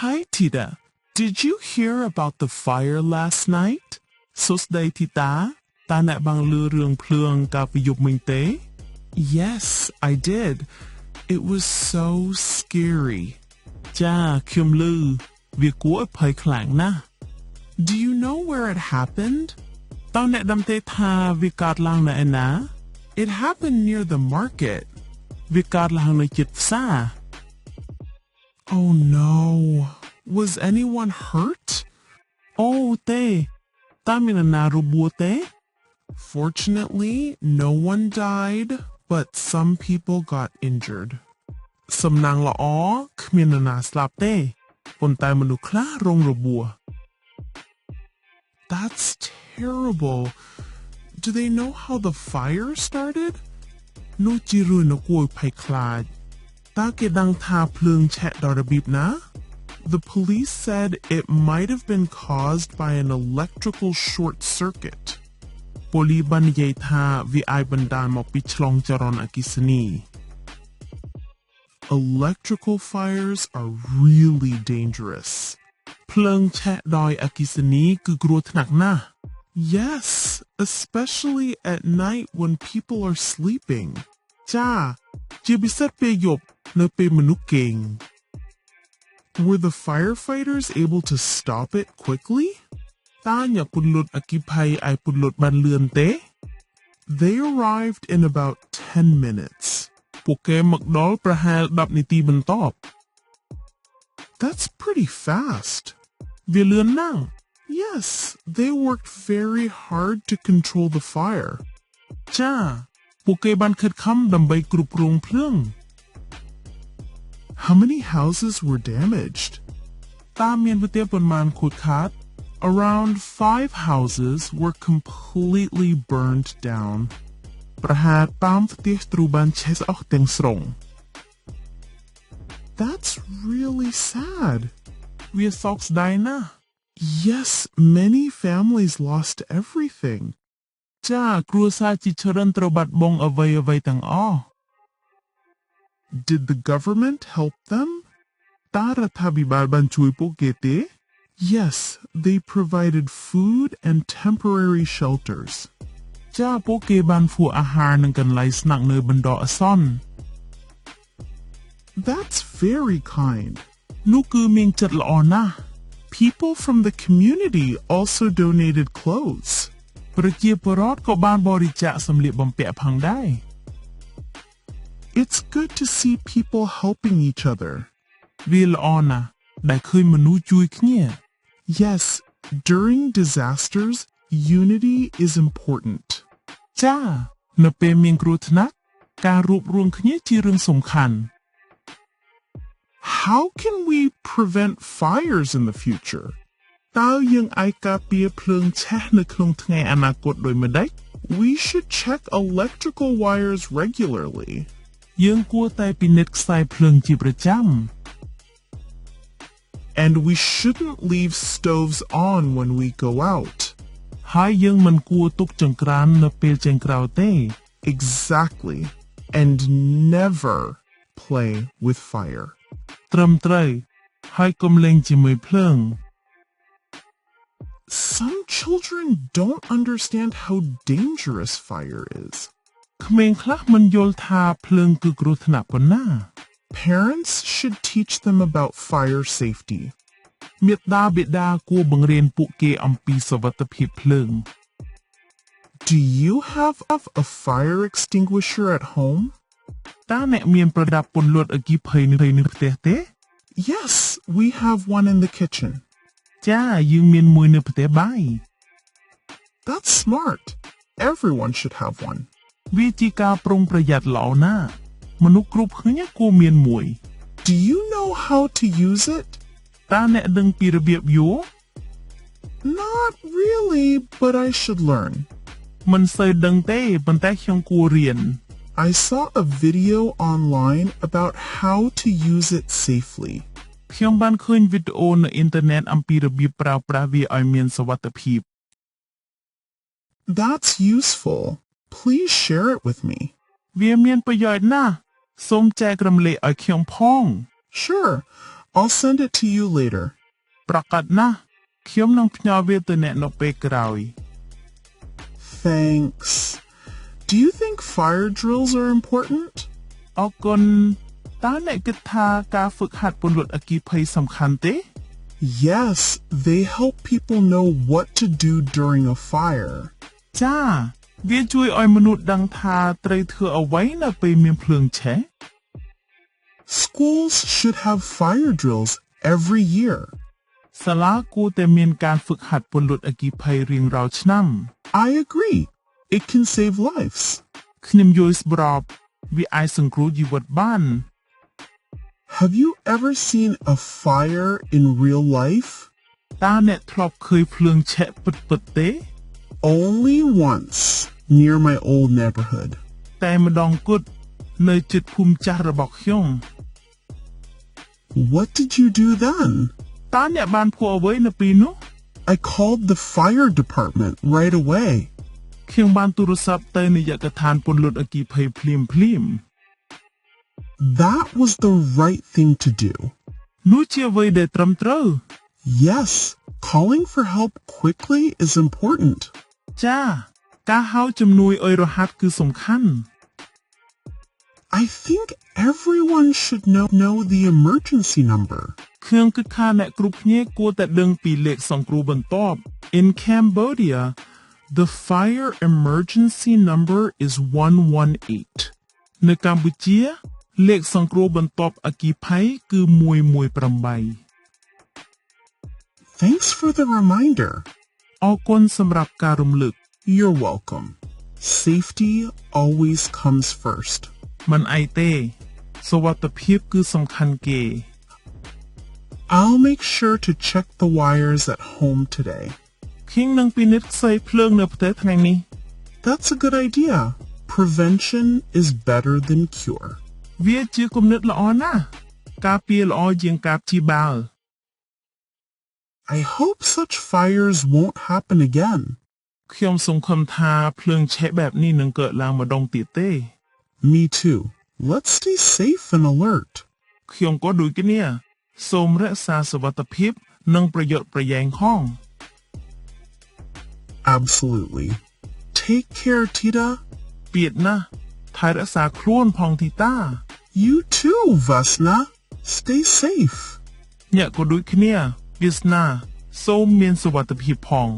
Hi Tita, did you hear about the fire last night? សួស្ដីធីតាតើអ្នកបានឮរឿងភ្លើងកាលពីយប់មិញទេ Yes, I did. It was so scary. ចាខ្ញុំឮវាគួរឲ្យភ័យខ្លាំងណាស់ Do you know where it happened? តើអ្នកដឹងទេថាវាកើតឡើងនៅឯណា It happened near the market. វាកើតឡើងនៅជិតផ្សារ Oh no. Was anyone hurt? អូទេតើមាននរណារបួសទេ Fortunately, no one died, but some people got injured. សំណាងល្អគ្មាននរណាស្លាប់ទេប៉ុន្តែមនុស្សខ្លះរងរបួស That's terrible. Do they know how the fire started? នោះជារឿងដ៏គួរឲ្យភ័យខ្លាចតើគេដឹងថាភ្លើងឆេះដោយរបៀបណា The police said it might have been caused by an electrical short circuit. ប៉ូលីសបាននិយាយថាវាអាចបណ្ដាលមកពីឆ្លងចរន្តអគ្គិសនី Electrical fires are really dangerous. ភ្លើងឆេះដោយអគ្គិសនីគឺគ្រោះថ្នាក់ណាស់ Yes, especially at night when people are sleeping. ចាជាពិសេសពេលយប់នៅពេលមនុស្សគេង Were the firefighters able to stop it quickly? តើអ្នកពន្លត់អគ្គិភ័យអាចពន្លត់បានលឿនទេ They arrived in about 10 minutes. ពួកគេមកដល់ប្រហែល10នាទីបន្ទាប់ That's pretty fast. វាលឿនណាស់ Yes, they worked very hard to control the fire. ចាពួកគេបានខិតខំដើម្បីគ្រប់គ្រងភ្លើង How many houses were damaged? តើមានផ្ទះប៉ុន្មានខូចខាត Around 5 houses were completely burned down. ប្រហែល5ផ្ទះត្រូវបានឆេះអស់ទាំងស្រុង That's really sad. វាសោកស្ដាយណាស់ Yes, many families lost everything. ចាគ្រួសារជាច្រើនត្រូវបាត់បង់អ្វីៗទាំងអស់ Did the government help them? តើរដ្ឋាភិបាលបានជួយពួកគេទេ Yes, they provided food and temporary shelters. ចាពួកគេបានធ្វើអាហារនិងកន្លែងស្នាក់នៅបណ្ដោះអាសន្ន That's very kind. នោះគឺមានចិត្តល្អណាស់ People from the community also donated clothes. ប្រជាពលរដ្ឋក៏បានបរិច្ចាគសម្លៀកបំពាក់ផងដែរ It's good to see people helping each other. វាល្អណាស់ដែលឃើញមនុស្សជួយគ្នា Yes, during disasters, unity is important. ចានៅពេលមានគ្រោះថ្នាក់ការរួបរวมគ្នាជារឿងសំខាន់ How can we prevent fires in the future? តើយើងអាចការពារភ្លើងឆេះនៅក្នុងថ្ងៃអនាគតដូចម្តេច We should check electrical wires regularly. យើងគួរតែពិនិត្យខ្សែភ្លើងជាប្រចាំ And we shouldn't leave stoves on when we go out. ហើយយើងមិនគួរទុកចង្ក្រាននៅពេលចេញក្រៅទេ Exactly. And never play with fire. ត្រឹមត្រូវហើយកុំលេងជាមួយភ្លើង Some children don't understand how dangerous fire is. ក្មេងខ្លះមិនយល់ថាភ្លើងគឺគ្រោះថ្នាក់ប៉ុណ្ណា Parents should teach them about fire safety. មាតាបិតាគួរបង្រៀនពួកគេអំពីសុវត្ថិភាពភ្លើង Do you have a fire extinguisher at home? តើអ្នកមានប្រដាប់ពន្លត់អគ្គិភ័យនៅផ្ទះទេ Yes, we have one in the kitchen. ចាយើងមានមួយនៅផ្ទះបាយ That's smart. Everyone should have one. វាជាការប្រុងប្រយ័ត្នល្អណាស់មនុស្សគ្រប់គ្នាគួរមានមួយ Do you know how to use it? តើអ្នកដឹងពីរបៀបយួរ Not really, but I should learn. មិនសូវដឹងទេប៉ុន្តែខ្ញុំគួររៀន I saw a video online about how to use it safely. ខ្ញុំបានឃើញវីដេអូនៅអ៊ីនធឺណិតអំពីរបៀបប្រើប្រាស់វាឲ្យមានសុវត្ថិភាព That's useful. Please share it with me. វាមានប្រយោជន៍ណាស់សូមចែករំលែកឲ្យខ្ញុំផង Sure. I'll send it to you later. ប្រកាសណាស់ខ្ញុំនឹងផ្ញើវាទៅអ្នកនៅពេលក្រោយ Thanks. Do you think fire drills are important? អរគុណតើអ្នកគិតថាការฝึกហាត់ពន្លត់អគ្គិភ័យសំខាន់ទេ Yes, they help people know what to do during a fire. ចាវាជួយឲ្យមនុស្សដឹងថាត្រូវធ្វើអ្វីនៅពេលមានភ្លើងឆេះ Schools should have fire drills every year. សាលាគួរតែមានការฝึกហាត់ពន្លត់អគ្គិភ័យរៀងរាល់ឆ្នាំ I agree. It can save lives. ខ្ញុំយល់ស្របវាអាចសង្គ្រោះជីវិតបាន Have you ever seen a fire in real life? តើអ្នកធ្លាប់ឃើញភ្លើងឆេះពិតៗទេ Only once, near my old neighborhood. តែម្ដងគត់នៅជិតភូមិចាស់របស់ខ្ញុំ What did you do then? តើអ្នកបានធ្វើអ្វីនៅពេលនោះ I called the fire department right away. ខ្ញុំបានទូរស័ព្ទទៅនាយកដ្ឋានពន្លត់អគ្គិភ័យភ្លាម That was the right thing to do. នោះជាអ្វីដែលត្រឹមត្រូវ Yes, calling for help quickly is important. ចាការហៅជំនួយឲ្យរហ័សគឺសំខាន់ I think everyone should know the emergency number. ខ្ញុំគិតថាអ្នកគ្រប់គ្នាគួរតែដឹងពីលេខសង្គ្រោះបន្ទាប់ In Cambodia, the fire emergency number is 118 នៅកម្ពុជាលេខសង្គ្រោះបន្ទាប់អគ្គិភ័យគឺ118 Thanks for the reminder. អរគុណសម្រាប់ការរំលឹក You're welcome. Safety always comes first. មិនអីទេសុវត្ថិភាពគឺសំខាន់គេ I'll make sure to check the wires at home today. ខ្ញុំនឹងពិនិត្យខ្សែភ្លើងនៅផ្ទះថ្ងៃនេះ That's a good idea. Prevention is better than cure. វាជាគំនិតល្អណាស់ការពារល្អជាងការព្យាបាល I hope such fires won't happen again. ខ្ញុំសង្ឃឹមថាភ្លើងឆេះបែបនេះនឹងកើតឡើងម្ដងទៀតទេ Me too. Let's stay safe and alert. ខ្ញុំក៏ដូចគ្នាសូមរក្សាសុវត្ថិភាពនិងប្រយ័ត្នប្រយែងផង Absolutely. Take care, Tita. ពីតណាស់ថែរក្សាខ្លួនផងទីតា You too, Vasna. Stay safe. អ្នកក៏ដូចគ្នាវាសនាសូមមានសុវត្ថិភាពផង